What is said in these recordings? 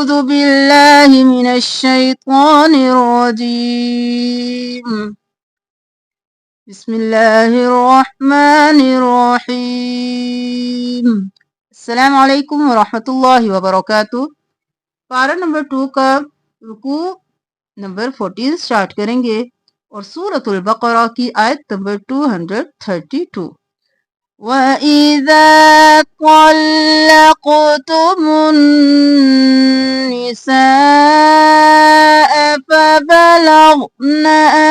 أعوذ بالله من الشيطان الرجيم. بسم الله الرحمن الرحيم. अस्सलाम वालेकुम वरहमतुल्लाहि वबरकातुह। पारा नंबर 2 का रुकू नंबर 14 स्टार्ट करेंगे और सूरतुल बकरा की आयत नंबर 232। وَإِذَا طَلَّقْتُمُ النِّسَاءَ فَبَلَغْنَ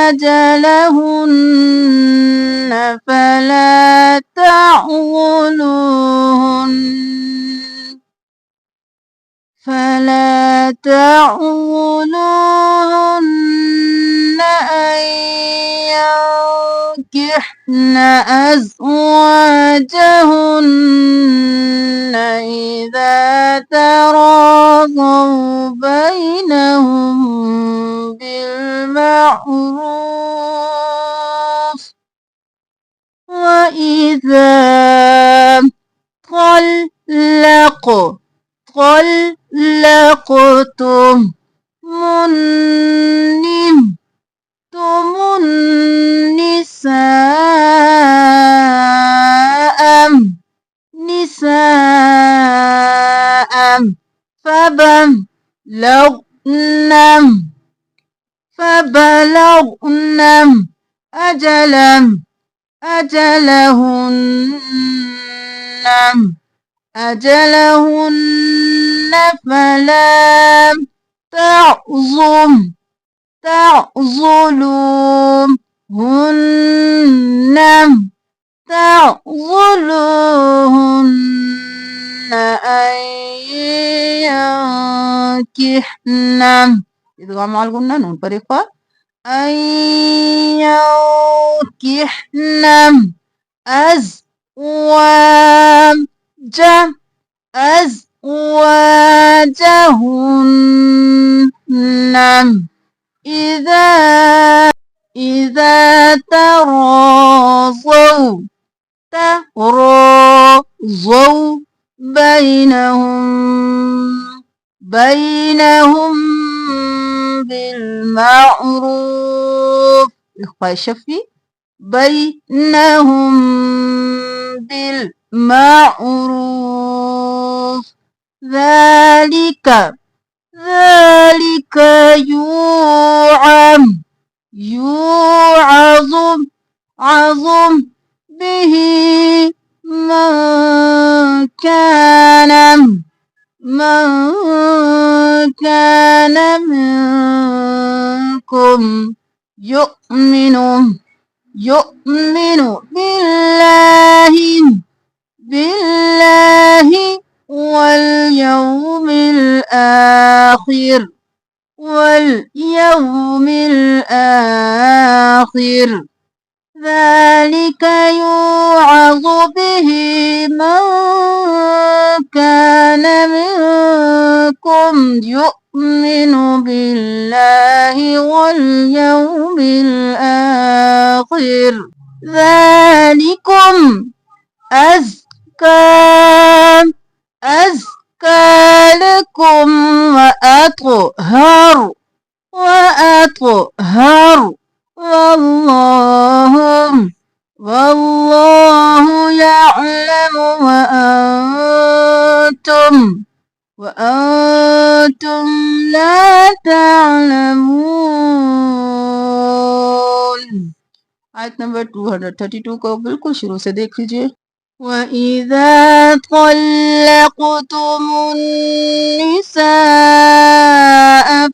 أَجَلَهُنَّ فَلَا تَعْضُلُوهُنَّ أَن يَنكِحْنَ أَزْوَاجَهُنَّ إِذَا تَرَاضَوْا بَيْنَهُم بِالْمَعْرُوفِ وَإِذَا طَلَّقْتُمُ النِّسَاءَ فَبَلَغْنَ أَجَلَهُنَّ فَلَا تعضلوهن أن ينكحن إدغام مع الغنة نون पर एक बार أن ينكحن أزواجهن إذا تراضوا بينهم بالمعروف إخفاء الشفي بينهم بالمعروف ذلك يوعظ به من كان منكم يؤمن بالله واليوم الآخر ذلك يوعظ به من كان منكم يؤمن بالله واليوم الآخر ذلكم أزكى لكم وأطهر والله يعلم وأنتم لا تعلمون। आयत नंबर 232 को बिल्कुल शुरू से देख लीजिए। وَإِذَا طَلَّقْتُمُ النِّسَاءَ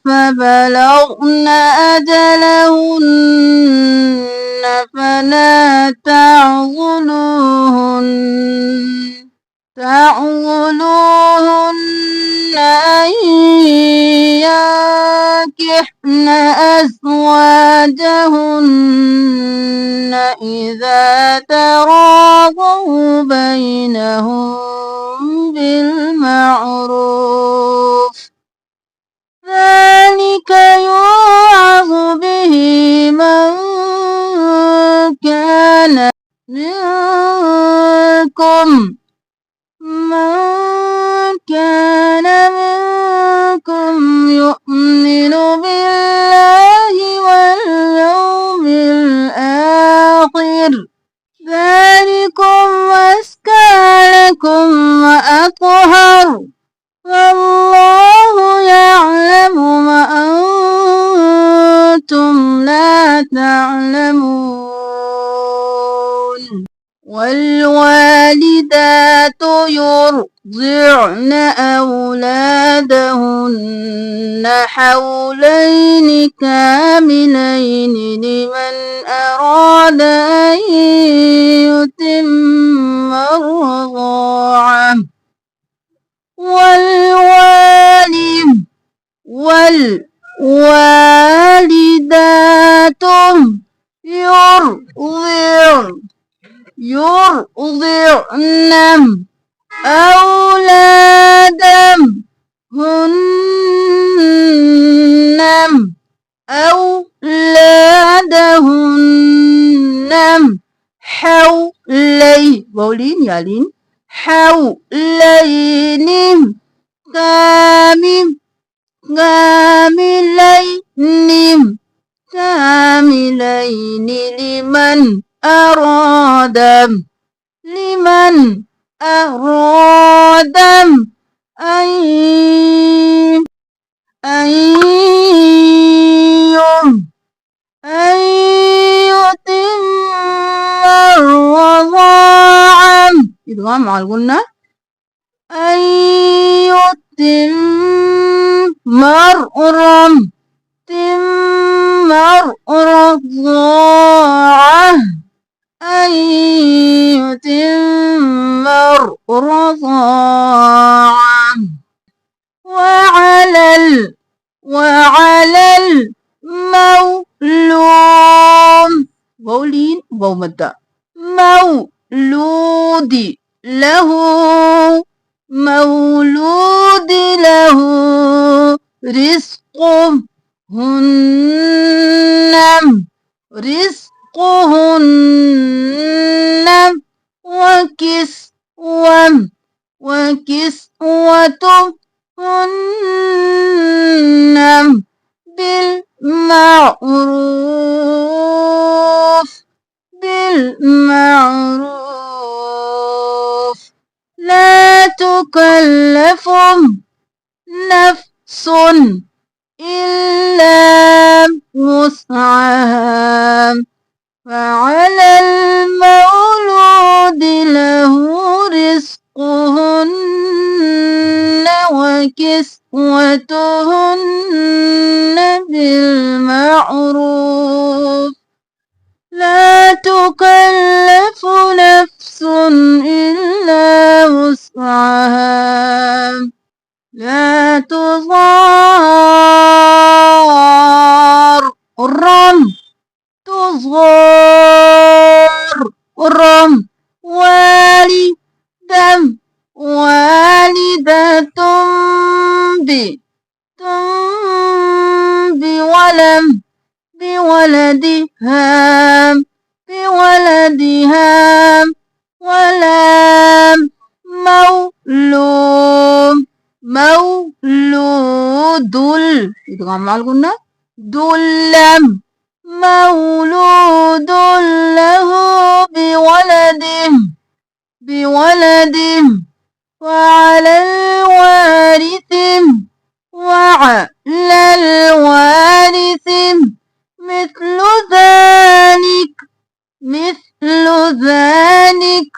فَبَلَغْنَ أَجَلَهُنَّ فَلَا تعضلوهن أن ينكحن أزواجهن إذا تراضوا بينهم بالمعروف ذلك يوعظ به من كان منكم أولادهن حولين كاملين لمن أراد أن يتم الرضاعة والوالدات يرضعن أولادهن حولين بولين يالين حولين كاملين لمن أراد أن يتم الرضاعة إدغام مع الغنة أن يتم الرضاعة أن يتم الرضاعة وعلى المولود بولين بومدا مولود له رزقهن وكسوتهن بالمعروف لا تكلف نفس إلا وسعها فعلى المولود له رزقهن وكسوتهن بالمعروف لا تكلف نفس إلا وسعها لا تضار والدة بولدها ولا مولود إدغام مع الغنة مولود له بولده وعلى الوارث مثل ذلك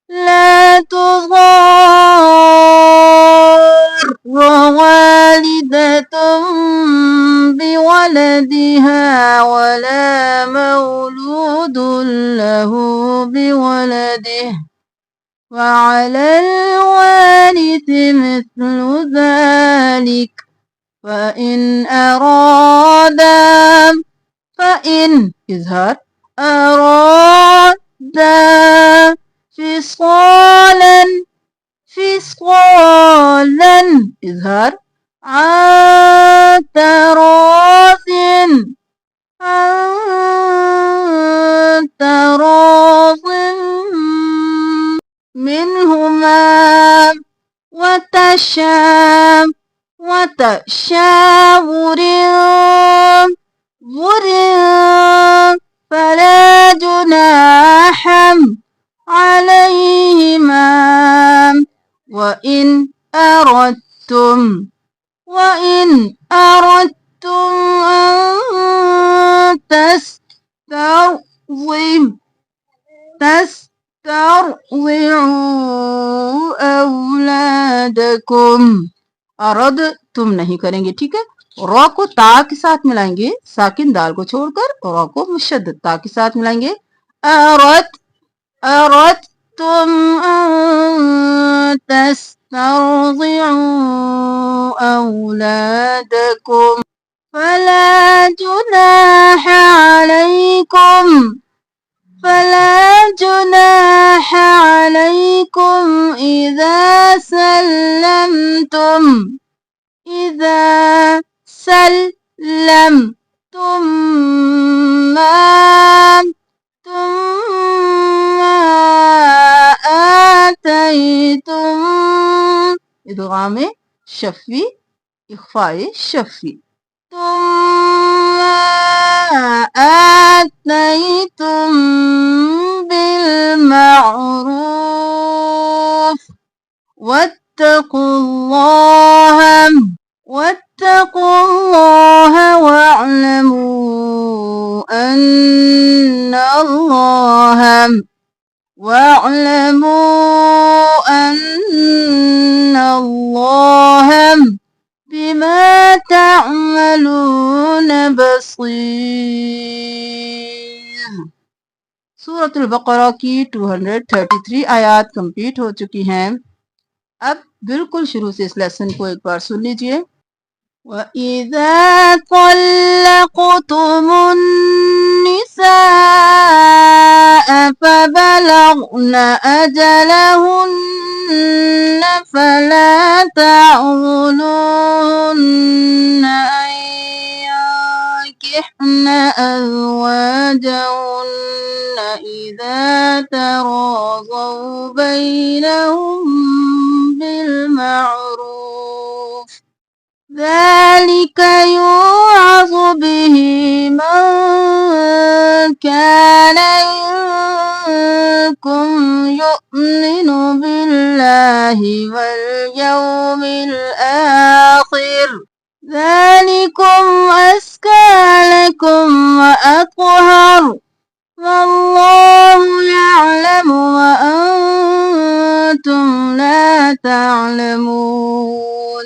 لا تضار والدة بولدها ولا مولود له بولده وعلى الوارث مثل ذلك فإن أرادا فصالا إظهار عن تراض منهما وتشاور فلا جناح عليهما وإن أردتم أن تسترضعوا أولادكم अरद तुम नहीं करेंगे, ठीक है। रॉ को ता के साथ मिलाएंगे, साकिन दाल को छोड़कर रॉ को मुशद्दद ता के साथ मिलाएंगे। अरद अरद तुम तस्तरज़िउ औलादकुम फला जुनाह अलैकुम فلا جناح عليكم إذا سلمتم ما آتيتم إدغام شفي إخفاء شفي ثم آتيتم بالمعروف واتقوا الله واعلموا أن الله بما تعملون बसीर। सूरतुल बकरा की 233 आयत कंप्लीट हो चुकी हैं। अब बिल्कुल शुरू से इस लेसन को एक बार सुन लीजिए। वइज़ा तल्लक़्तुमुन्निसाअ फबलग़्न अजलहुन्न फला तअज़ुलूहुन्न अन ينكحن أزواجهن إذا تراضوا بينهم بالمعروف ذلك يوعظ به من كان منكم يؤمن بالله واليوم الآخر ذلكم أزكى لكم وأطهر والله يعلم وأنتم لا تعلمون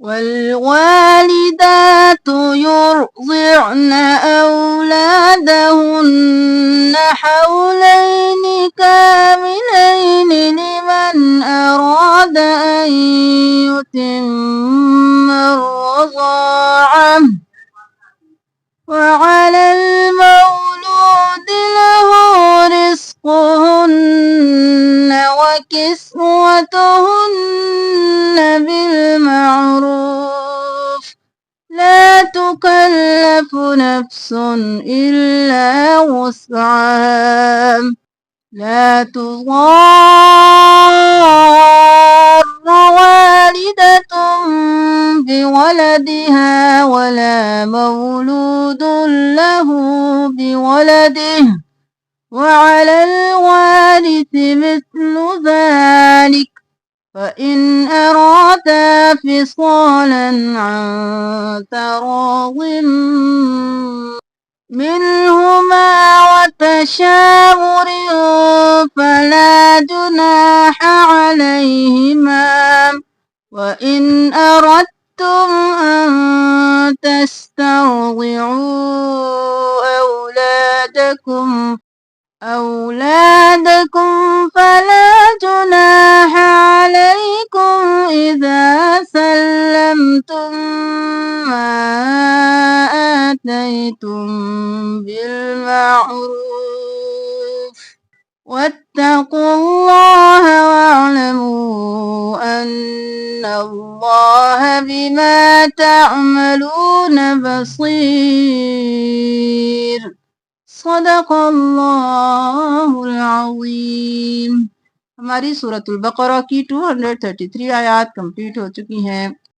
والوالدات يرضعن أولادهن حولين كاملين لمن أراد أن يتم الرضاعة وعلى المولود له رزقهن وكسوتهن بالمعروف لا تكلف نفس إلا وسعها لا تضار والدة بولدها ولا مولود له بولده وعلى الوارث مثل ذلك فإن أرادا فصالا عن تراض منهما وتشاور فلا جناح عليهما وإن أردتم أن تسترضعوا أولادكم فلا جناح عليكم إذا سلمتم ما آتيتم بالمعروف واتقوا الله واعلموا أن الله بما تعملون بصير सदक़ल्लाहुल अज़ीम। हमारी सूरतुल बकरा की 233 आयत कंप्लीट हो चुकी हैं।